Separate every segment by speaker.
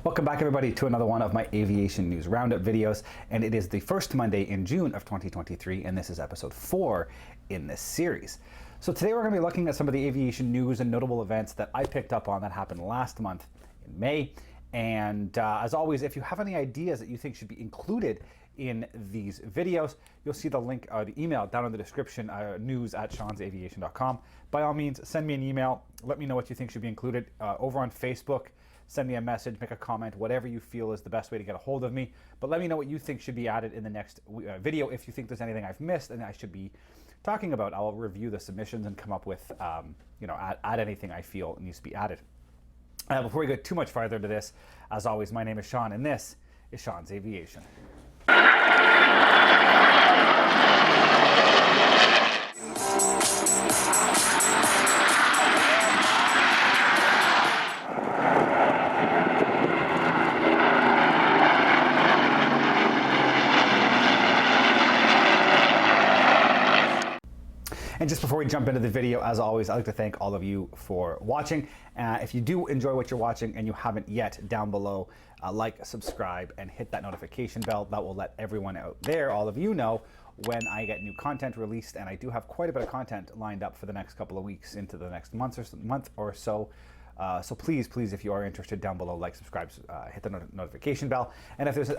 Speaker 1: Welcome back everybody to another one of my aviation news roundup videos, and it is the first Monday in June of 2023, and this is episode 4 in this series. So today we're going to be looking at some of the aviation news and notable events that I picked up on that happened last month in May. And as always, if you have any ideas that you think should be included in these videos, you'll see the link or the email down in the description, news@seansaviation.com. By all means, send me an email. Let me know what you think should be included over on Facebook. Send me a message, make a comment, whatever you feel is the best way to get a hold of me. But let me know what you think should be added in the next video. If you think there's anything I've missed and I should be talking about, I'll review the submissions and come up with, add anything I feel needs to be added. Before we go too much farther into this, as always, my name is Sean, and this is Sean's Aviation. And just before we jump into the video, as always, I'd like to thank all of you for watching. If you do enjoy what you're watching and you haven't yet, down below, like, subscribe, and hit that notification bell. That will let everyone out there, all of you, know when I get new content released. And I do have quite a bit of content lined up for the next couple of weeks into the next month or so. So please, if you are interested, down below, like, subscribe, hit the notification bell. And if there's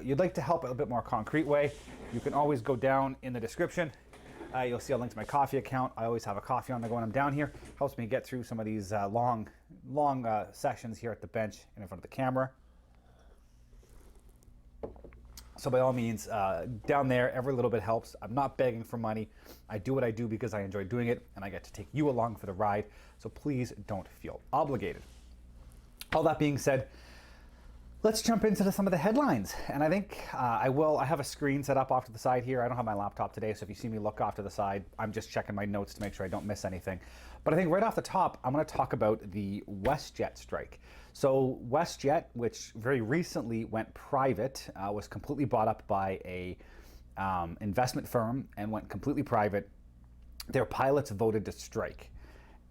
Speaker 1: you'd like to help in a bit more concrete way, you can always go down in the description. You'll see a link to my coffee account. I always have a coffee on the go when I'm down here. Helps me get through some of these long sessions here at the bench and in front of the camera. So by all means, down there, every little bit helps. I'm not begging for money. I do what I do because I enjoy doing it, and I get to take you along for the ride. So please don't feel obligated. All that being said, let's jump into some of the headlines. And I think I have a screen set up off to the side here. I don't have my laptop today, so if you see me look off to the side, I'm just checking my notes to make sure I don't miss anything. But I think right off the top, I'm going to talk about the Westjet strike. So Westjet, which very recently went private, was completely bought up by a investment firm and went completely private. Their pilots voted to strike,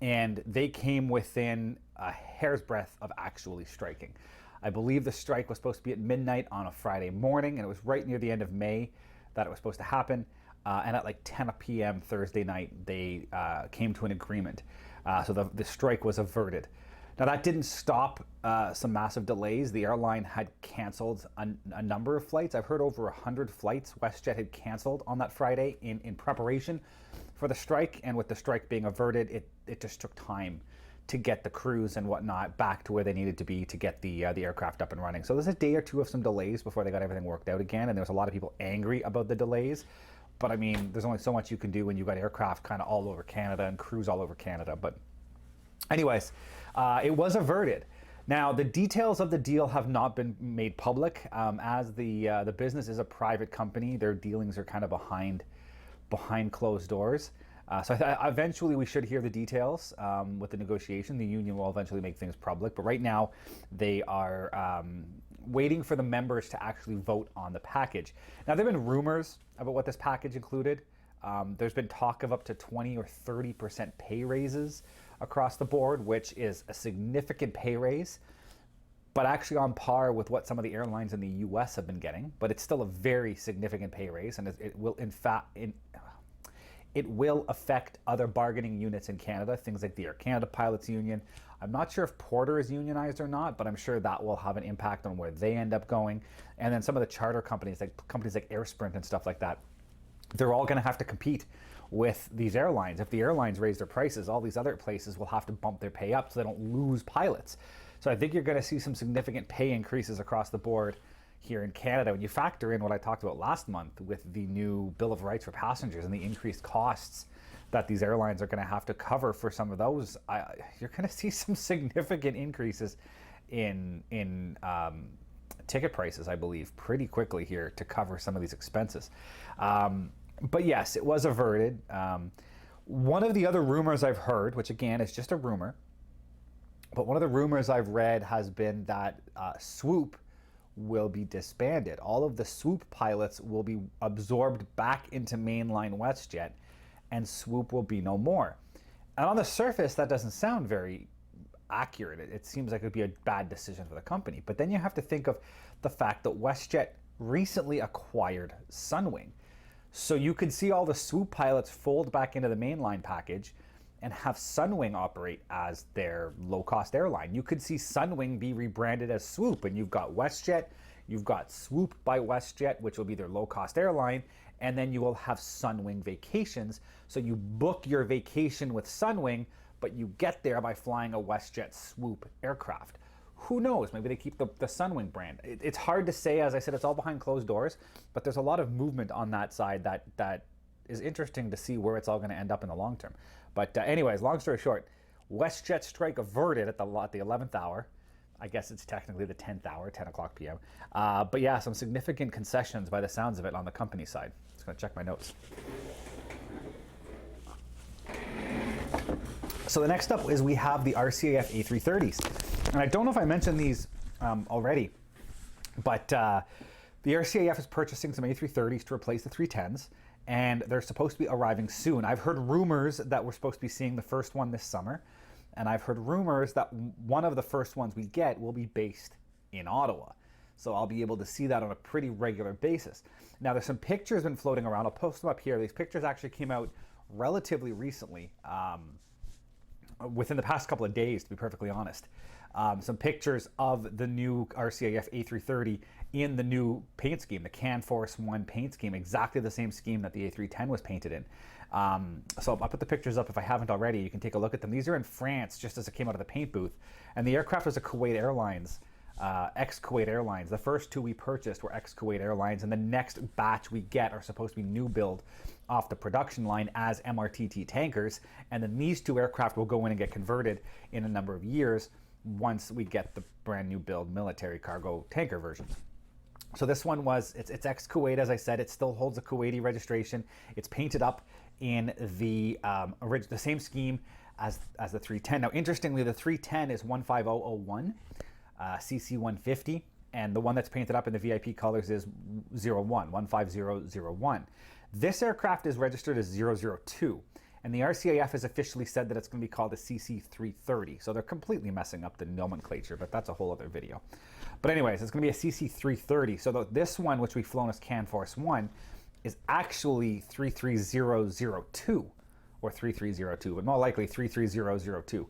Speaker 1: and they came within a hair's breadth of actually striking. I believe the strike was supposed to be at midnight on a Friday morning, and it was right near the end of May that it was supposed to happen. And at like 10 p.m. Thursday night, they came to an agreement. So the strike was averted. Now, that didn't stop some massive delays. The airline had canceled a number of flights. I've heard over 100 flights WestJet had canceled on that Friday in preparation for the strike. And with the strike being averted, it just took time to get the crews and whatnot back to where they needed to be to get the aircraft up and running. So there's a day or two of some delays before they got everything worked out again, and there was a lot of people angry about the delays. But I mean, there's only so much you can do when you've got aircraft kind of all over Canada and crews all over Canada. But anyways, it was averted. Now, the details of the deal have not been made public. As the business is a private company, their dealings are kind of behind closed doors. So eventually we should hear the details with the negotiation. The union will eventually make things public, but right now they are waiting for the members to actually vote on the package. Now, there have been rumors about what this package included. There's been talk of up to 20 or 30% pay raises across the board, which is a significant pay raise, but actually on par with what some of the airlines in the US have been getting. But it's still a very significant pay raise, and it will it will affect other bargaining units in Canada, things like the Air Canada Pilots Union. I'm not sure if Porter is unionized or not, but I'm sure that will have an impact on where they end up going. And then some of the charter companies like AirSprint and stuff like that, they're all going to have to compete with these airlines. If the airlines raise their prices, all these other places will have to bump their pay up so they don't lose pilots. So I think you're going to see some significant pay increases across the board here in Canada. When you factor in what I talked about last month with the new Bill of Rights for passengers and the increased costs that these airlines are going to have to cover for some of those, you're going to see some significant increases in ticket prices, I believe, pretty quickly here to cover some of these expenses. But yes, it was averted. One of the other rumors I've heard, which again is just a rumor, but one of the rumors I've read has been that Swoop will be disbanded. All of the Swoop pilots will be absorbed back into mainline WestJet, and Swoop will be no more. And on the surface, that doesn't sound very accurate. It seems like it would be a bad decision for the company. But then you have to think of the fact that WestJet recently acquired Sunwing. So you could see all the Swoop pilots fold back into the mainline package and have Sunwing operate as their low-cost airline. You could see Sunwing be rebranded as Swoop, and you've got WestJet, you've got Swoop by WestJet, which will be their low-cost airline, and then you will have Sunwing Vacations. So you book your vacation with Sunwing, but you get there by flying a WestJet Swoop aircraft. Who knows? Maybe they keep the Sunwing brand. It's hard to say. As I said, it's all behind closed doors, but there's a lot of movement on that side that is interesting to see where it's all going to end up in the long term. But anyways, long story short, WestJet Strike averted at the 11th hour. I guess it's technically the 10th hour, 10 o'clock p.m. But yeah, some significant concessions by the sounds of it on the company side. Just going to check my notes. So the next up is we have the RCAF A330s. And I don't know if I mentioned these already, but the RCAF is purchasing some A330s to replace the 310s, and they're supposed to be arriving soon. I've heard rumors that we're supposed to be seeing the first one this summer, and I've heard rumors that one of the first ones we get will be based in Ottawa. So I'll be able to see that on a pretty regular basis. Now there's some pictures been floating around. I'll post them up here. These pictures actually came out relatively recently, within the past couple of days, to be perfectly honest. Some pictures of the new RCAF A330 in the new paint scheme, the CanForce 1 paint scheme, exactly the same scheme that the A310 was painted in. So I'll put the pictures up if I haven't already. You can take a look at them. These are in France, just as it came out of the paint booth. And the aircraft was a Kuwait Airlines, ex-Kuwait Airlines. The first two we purchased were ex-Kuwait Airlines, and the next batch we get are supposed to be new build off the production line as MRTT tankers. And then these two aircraft will go in and get converted in a number of years once we get the brand new build military cargo tanker version. So this one was, it's ex-Kuwait, as I said. It still holds a Kuwaiti registration. It's painted up in the same scheme as the 310. Now, interestingly, the 310 is 15001, CC150, and the one that's painted up in the VIP colors is 15001. This aircraft is registered as 002. And the RCAF has officially said that it's going to be called a CC330. So they're completely messing up the nomenclature, but that's a whole other video. But anyways, it's going to be a CC330. So this one, which we've flown as CanForce 1, is actually 33002 or 3302, but more likely 33002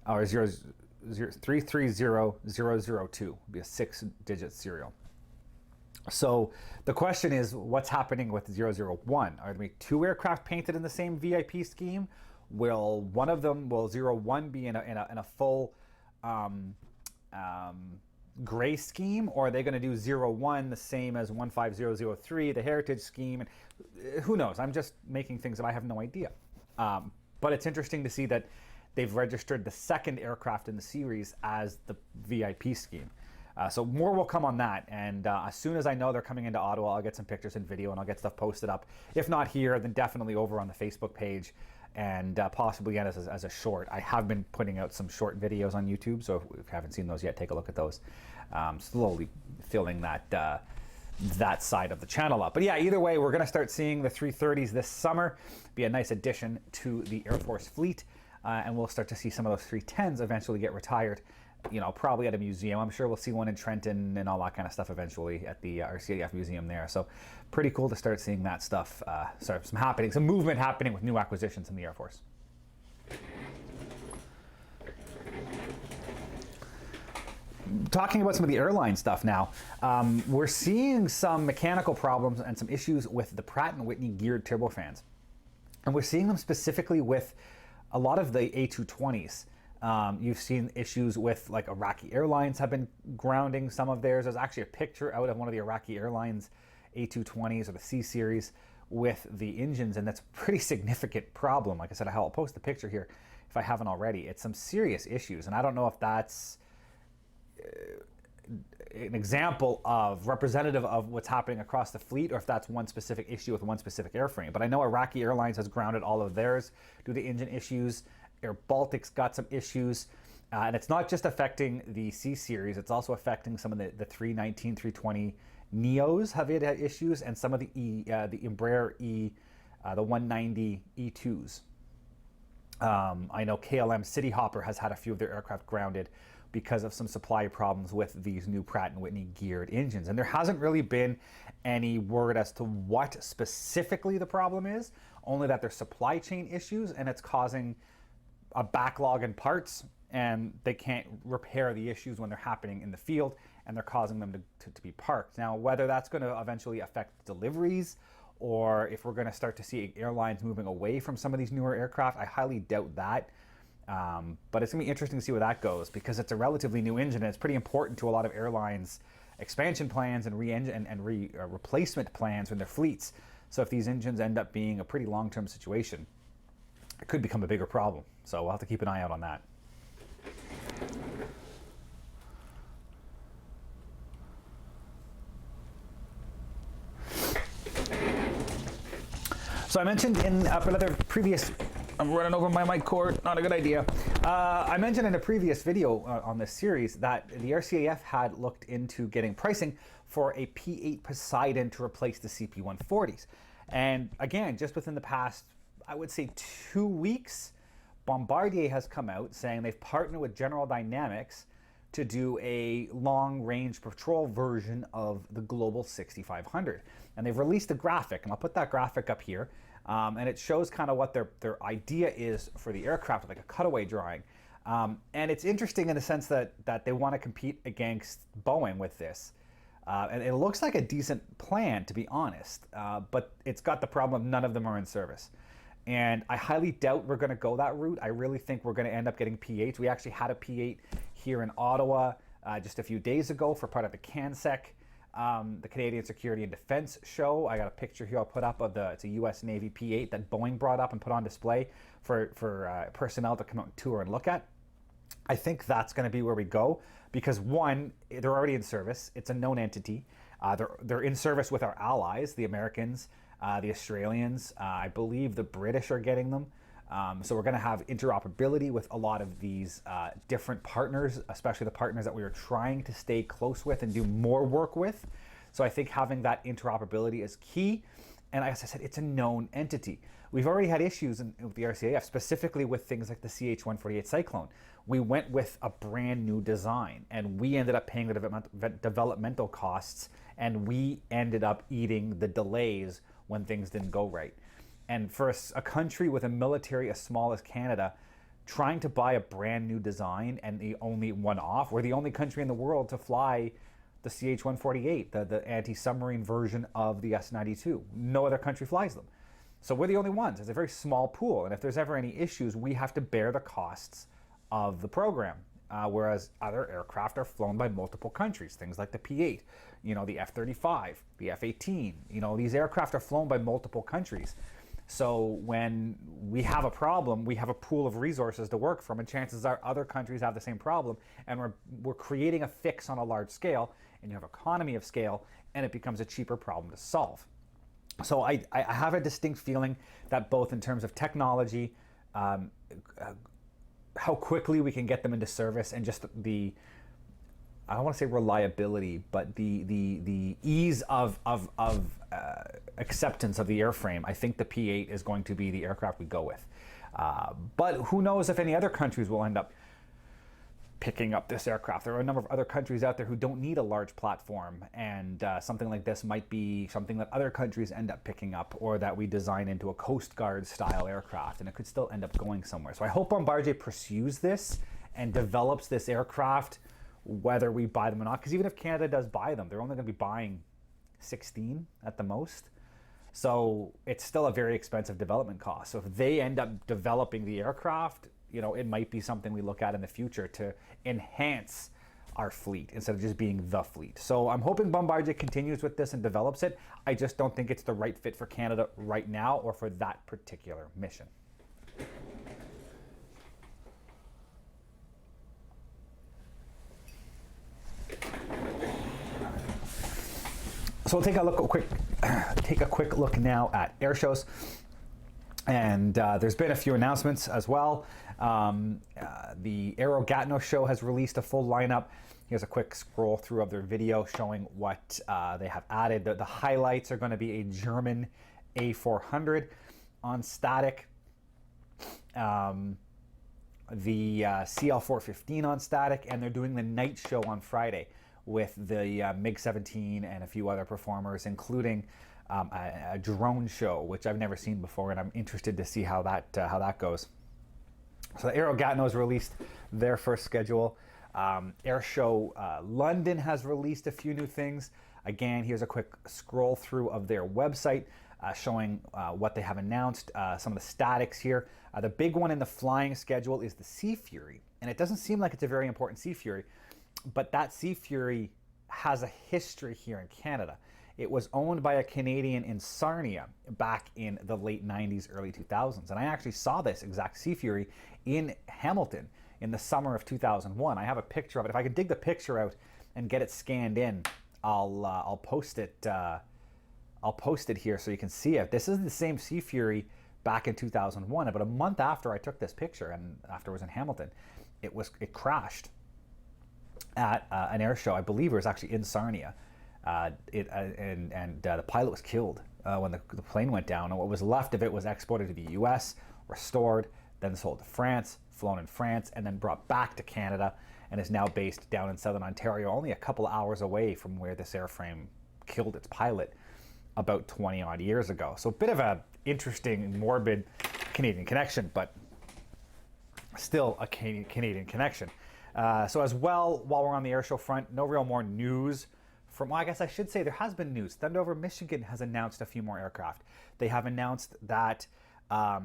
Speaker 1: or 330002 would be a 6-digit serial. So the question is, what's happening with 001? Are there be two aircraft painted in the same VIP scheme? Will 01 be in a full gray scheme, or are they going to do 01 the same as 15003, the heritage scheme? And who knows? I'm just making things up. I have no idea. But it's interesting to see that they've registered the second aircraft in the series as the VIP scheme. So more will come on that, and as soon as I know they're coming into Ottawa, I'll get some pictures and video, and I'll get stuff posted up. If not here, then definitely over on the Facebook page, and possibly again as a short. I have been putting out some short videos on YouTube, so if you haven't seen those yet, take a look at those. Slowly filling that side of the channel up. But yeah, either way, we're going to start seeing the 330s this summer. Be a nice addition to the Air Force fleet, and we'll start to see some of those 310s eventually get retired. You know, probably at a museum. I'm sure we'll see one in Trenton and all that kind of stuff eventually at the RCAF museum there. So pretty cool to start seeing that stuff, some movement happening with new acquisitions in the Air Force. Talking about some of the airline stuff now, we're seeing some mechanical problems and some issues with the Pratt & Whitney geared turbofans. And we're seeing them specifically with a lot of the A220s. You've seen issues with, like, Iraqi Airlines have been grounding some of theirs. There's actually a picture out of one of the Iraqi Airlines A220s or the C series with the engines, and that's a pretty significant problem. Like I said, I'll post the picture here if I haven't already. It's some serious issues, and I don't know if that's an example of representative of what's happening across the fleet, or if that's one specific issue with one specific airframe. But I know Iraqi Airlines has grounded all of theirs due to engine issues. Air Baltic's got some issues, and it's not just affecting the C series, it's also affecting some of the 319, 320 Neos have had issues, and some of the Embraer the 190 E2s. I know KLM City Hopper has had a few of their aircraft grounded because of some supply problems with these new Pratt & Whitney geared engines. And there hasn't really been any word as to what specifically the problem is, only that there's supply chain issues and it's causing a backlog in parts, and they can't repair the issues when they're happening in the field, and they're causing them to be parked. Now, whether that's going to eventually affect deliveries, or if we're going to start to see airlines moving away from some of these newer aircraft, I highly doubt that. But it's going to be interesting to see where that goes, because it's a relatively new engine, and it's pretty important to a lot of airlines' expansion plans and replacement plans in their fleets. So if these engines end up being a pretty long-term situation, it could become a bigger problem. So we'll have to keep an eye out on that. So I mentioned in another previous, I'm running over my mic cord, not a good idea. I mentioned in a previous video on this series that the RCAF had looked into getting pricing for a P8 Poseidon to replace the CP140s. And again, just within the past, I would say 2 weeks, Bombardier has come out saying they've partnered with General Dynamics to do a long-range patrol version of the Global 6500. And they've released a graphic, and I'll put that graphic up here. And it shows kind of what their idea is for the aircraft, like a cutaway drawing. And it's interesting in the sense that they want to compete against Boeing with this. And it looks like a decent plan, to be honest, but it's got the problem of none of them are in service. And I highly doubt we're going to go that route. I really think we're going to end up getting P8s. We actually had a P8 here in Ottawa just a few days ago for part of the CANSEC, the Canadian Security and Defense show. I got a picture here I'll put up of it's a U.S. Navy P8 that Boeing brought up and put on display for personnel to come out and tour and look at. I think that's going to be where we go because, one, they're already in service. It's a known entity. They're in service with our allies, the Americans, the Australians. I believe the British are getting them. So we're going to have interoperability with a lot of these different partners, especially the partners that we are trying to stay close with and do more work with. So I think having that interoperability is key. And as I said, it's a known entity. We've already had issues with the RCAF, specifically with things like the CH-148 Cyclone. We went with a brand new design, and we ended up paying the developmental costs, and we ended up eating the delays when things didn't go right. And for a country with a military as small as Canada, trying to buy a brand new design and the only one off, we're the only country in the world to fly the CH-148, the anti-submarine version of the S-92. No other country flies them. So we're the only ones. It's a very small pool. And if there's ever any issues, we have to bear the costs of the program. Whereas other aircraft are flown by multiple countries, things like the P-8, the F-35, the F-18, these aircraft are flown by multiple countries. So when we have a problem, we have a pool of resources to work from, and chances are other countries have the same problem, and we're creating a fix on a large scale, and you have economy of scale, and it becomes a cheaper problem to solve. So I have a distinct feeling that both in terms of technology, how quickly we can get them into service, and just the, I don't want to say reliability, but the ease of acceptance of the airframe, I think the P-8 is going to be the aircraft we go with. But who knows if any other countries will end up picking up this aircraft. There are a number of other countries out there who don't need a large platform, and something like this might be something that other countries end up picking up, or that we design into a Coast Guard style aircraft, and it could still end up going somewhere. So I hope Bombardier pursues this and develops this aircraft, whether we buy them or not, because even if Canada does buy them, they're only going to be buying 16 at the most. So it's still a very expensive development cost. So if they end up developing the aircraft, it might be something we look at in the future to enhance our fleet instead of just being the fleet. So I'm hoping Bombardier continues with this and develops it. I just don't think it's the right fit for Canada right now or for that particular mission. So we'll take a quick look now at air shows, and there's been a few announcements as well. The Aero Gatineau show has released a full lineup. Here's a quick scroll through of their video showing what they have added. The highlights are going to be a German A400 on static. the CL415 on static, and they're doing the night show on Friday with the MkXVIII and a few other performers, including a drone show, which I've never seen before, and I'm interested to see how that goes. So the Aero Gatineau has released their first schedule. Airshow London has released a few new things. Again, here's a quick scroll through of their website showing what they have announced, some of the statics here. The big one in the flying schedule is the Sea Fury, and it doesn't seem like it's a very important Sea Fury, but that Sea Fury has a history here in Canada. It was owned by a Canadian in Sarnia back in the late 90s, early 2000s, and I actually saw this exact Sea Fury in Hamilton in the summer of 2001. I have a picture of it. If I could dig the picture out and get it scanned in, I'll post it. I'll post it here so you can see it. This is the same Sea Fury back in 2001. About a month after I took this picture, and after I was in Hamilton, it crashed at an air show. I believe it was actually in Sarnia. The pilot was killed when the plane went down, and what was left of it was exported to the US, restored, then sold to France, flown in France, and then brought back to Canada, and is now based down in southern Ontario, only a couple hours away from where this airframe killed its pilot about 20 odd years ago. So a bit of a interesting, morbid Canadian connection, but still a Canadian connection. So as well, while we're on the airshow front, no real more news from, well, I guess I should say there has been news. Thunder over Michigan has announced a few more aircraft. They have announced that the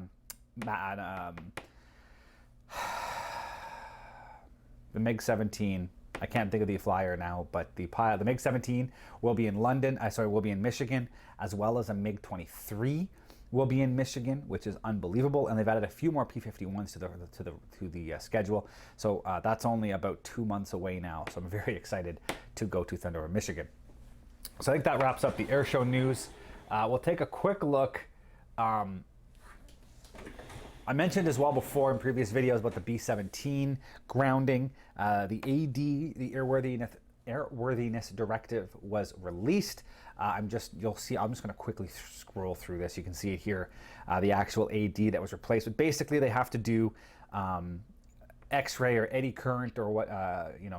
Speaker 1: MkXVIII, I can't think of the flyer now, but the MkXVIII will be in will be in Michigan, as well as a MiG-23 will be in Michigan, which is unbelievable. And they've added a few more P-51s to the schedule. So that's only about 2 months away now. So I'm very excited to go to Thunder over Michigan. So I think that wraps up the airshow news. We'll take a quick look. I mentioned as well before in previous videos about the B-17 grounding. The AD, the airworthiness directive, was released. You'll see, I'm just going to quickly scroll through this. You can see it here, the actual AD that was replaced. But basically, they have to do X-ray or eddy current or what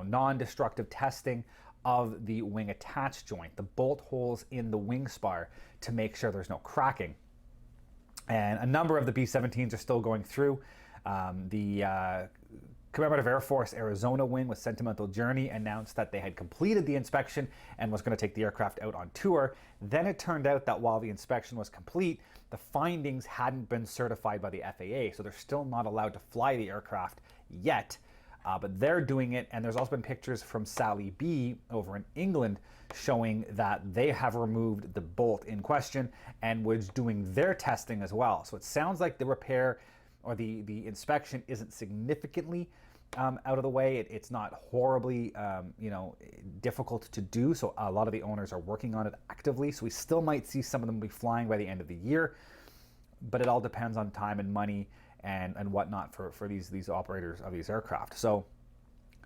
Speaker 1: non-destructive testing of the wing attach joint, the bolt holes in the wing spar, to make sure there's no cracking. And a number of the B-17s are still going through. The Commemorative Air Force Arizona wing with Sentimental Journey announced that they had completed the inspection and was going to take the aircraft out on tour. Then it turned out that while the inspection was complete, the findings hadn't been certified by the FAA, so they're still not allowed to fly the aircraft yet. But they're doing it, and there's also been pictures from Sally B over in England showing that they have removed the bolt in question and was doing their testing as well. So it sounds like the repair or the inspection isn't significantly out of the way. It's not horribly difficult to do, so a lot of the owners are working on it actively. So we still might see some of them be flying by the end of the year, but it all depends on time and money and whatnot for these operators of these aircraft. So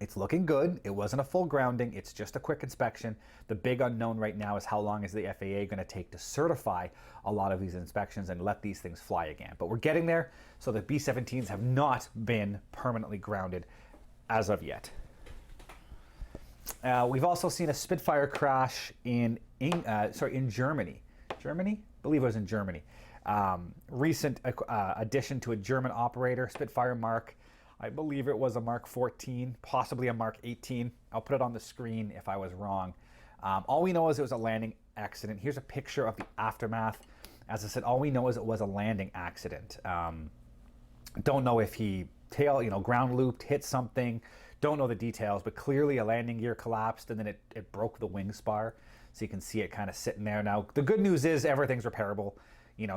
Speaker 1: it's looking good. It wasn't a full grounding. It's just a quick inspection. The big unknown right now is how long is the FAA going to take to certify a lot of these inspections and let these things fly again. But we're getting there. So the B-17s have not been permanently grounded as of yet. We've also seen a Spitfire crash in Germany. Germany? I believe it was in Germany. Recent addition to a German operator, Spitfire Mark. I believe it was a Mark 14, possibly a Mark 18. I'll put it on the screen if I was wrong. All we know is it was a landing accident. Here's a picture of the aftermath. As I said, all we know is it was a landing accident. Don't know if he ground looped, hit something. Don't know the details, but clearly a landing gear collapsed and then it broke the wing spar. So you can see it kind of sitting there. Now, the good news is everything's repairable.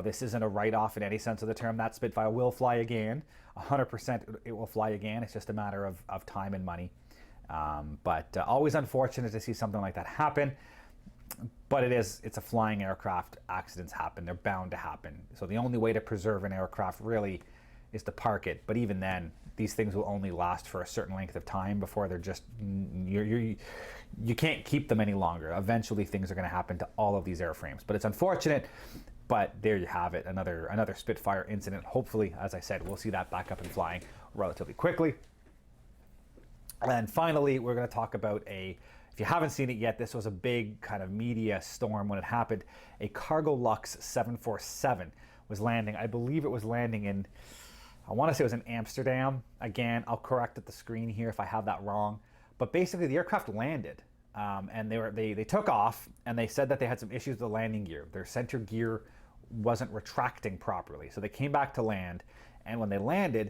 Speaker 1: This isn't a write-off in any sense of the term. That Spitfire will fly again. 100% it will fly again. It's just a matter of time and money. But always unfortunate to see something like that happen. But it's a flying aircraft. Accidents happen. They're bound to happen. So the only way to preserve an aircraft really is to park it. But even then, these things will only last for a certain length of time before they're just, you can't keep them any longer. Eventually things are going to happen to all of these airframes. But it's unfortunate. But there you have it, another Spitfire incident. Hopefully, as I said, we'll see that back up and flying relatively quickly. And finally, we're going to talk about if you haven't seen it yet, this was a big kind of media storm when it happened. A Cargolux 747 was landing. I believe it was landing in, I want to say it was in Amsterdam. Again, I'll correct at the screen here if I have that wrong. But basically, the aircraft landed, and they took off, and they said that they had some issues with the landing gear. Their center gear wasn't retracting properly, so they came back to land. And when they landed,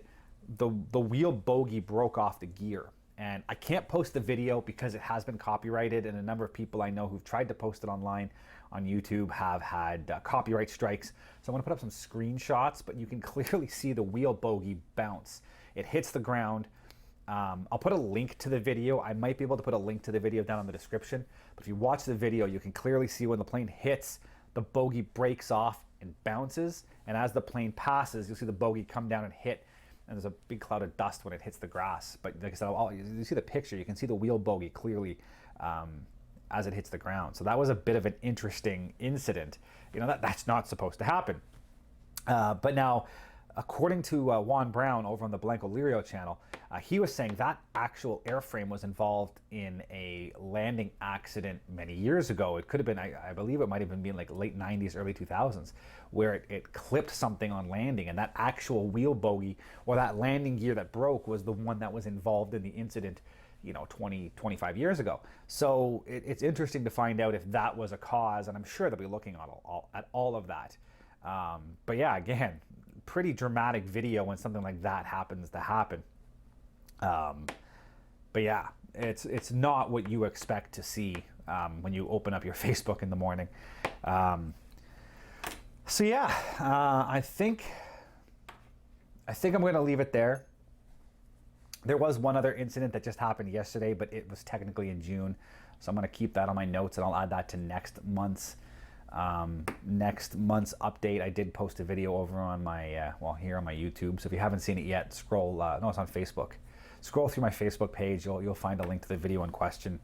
Speaker 1: the wheel bogey broke off the gear. And I can't post the video because it has been copyrighted, and a number of people I know who've tried to post it online on YouTube have had copyright strikes. So I'm going to put up some screenshots, but you can clearly see the wheel bogey bounce. It hits the ground. I'll put a link to the video. I might be able to put a link to the video down in the description. But if you watch the video, you can clearly see when the plane hits, the bogey breaks off and bounces. And as the plane passes, you'll see the bogey come down and hit. And there's a big cloud of dust when it hits the grass. But like I said, you see the picture, you can see the wheel bogey clearly as it hits the ground. So that was a bit of an interesting incident. You know, that's not supposed to happen. But now, according to Juan Brown over on the Blanco Lirio channel, he was saying that actual airframe was involved in a landing accident many years ago. It could have been, I believe it might have been like late 90s, early 2000s, where it clipped something on landing, and that actual wheel bogey or that landing gear that broke was the one that was involved in the incident, you know, 20, 25 years ago. So it's interesting to find out if that was a cause, and I'm sure they'll be looking at all of that. But yeah, again, pretty dramatic video when something like that happens to happen. But yeah, it's not what you expect to see when you open up your Facebook in the morning. So yeah, I think I'm going to leave it there. There was one other incident that just happened yesterday, but it was technically in June, so I'm going to keep that on my notes, and I'll add that to next month's update. I did post a video over on my here on my YouTube, so if you haven't seen it yet, scroll. No, it's on Facebook. Scroll through my Facebook page. You'll find a link to the video in question.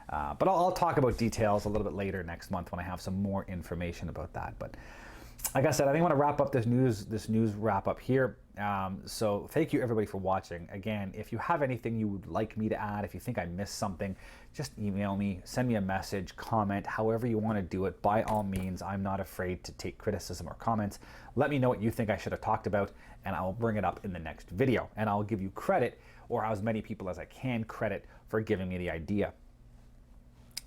Speaker 1: But I'll talk about details a little bit later next month when I have some more information about that. But like I said, I think I want to wrap up this news wrap up here. So thank you everybody for watching. Again, if you have anything you would like me to add, if you think I missed something, just email me, send me a message, comment, however you want to do it. By all means, I'm not afraid to take criticism or comments. Let me know what you think I should have talked about, and I'll bring it up in the next video. And I'll give you credit, or as many people as I can credit, for giving me the idea.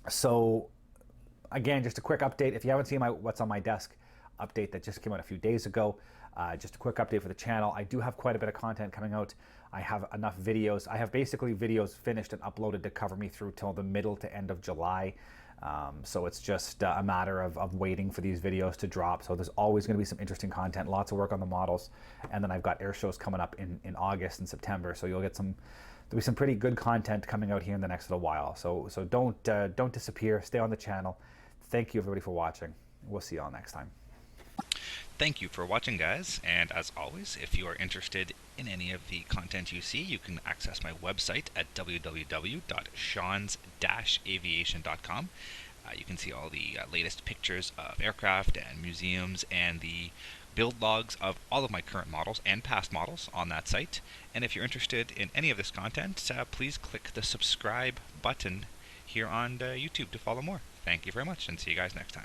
Speaker 1: So again, just a quick update. If you haven't seen my What's on My Desk update that just came out a few days ago, just a quick update for the channel. I do have quite a bit of content coming out. I have enough videos. I have basically videos finished and uploaded to cover me through till the middle to end of July. So it's just a matter of waiting for these videos to drop. So there's always going to be some interesting content, lots of work on the models. And then I've got air shows coming up in August and September. So you'll get there'll be some pretty good content coming out here in the next little while. So don't disappear. Stay on the channel. Thank you everybody for watching. We'll see you all next time.
Speaker 2: Thank you for watching, guys, and as always, if you are interested in any of the content you see, you can access my website at www.seans-aviation.com. You can see all the latest pictures of aircraft and museums and the build logs of all of my current models and past models on that site. And if you're interested in any of this content, please click the subscribe button here on YouTube to follow more. Thank you very much, and see you guys next time.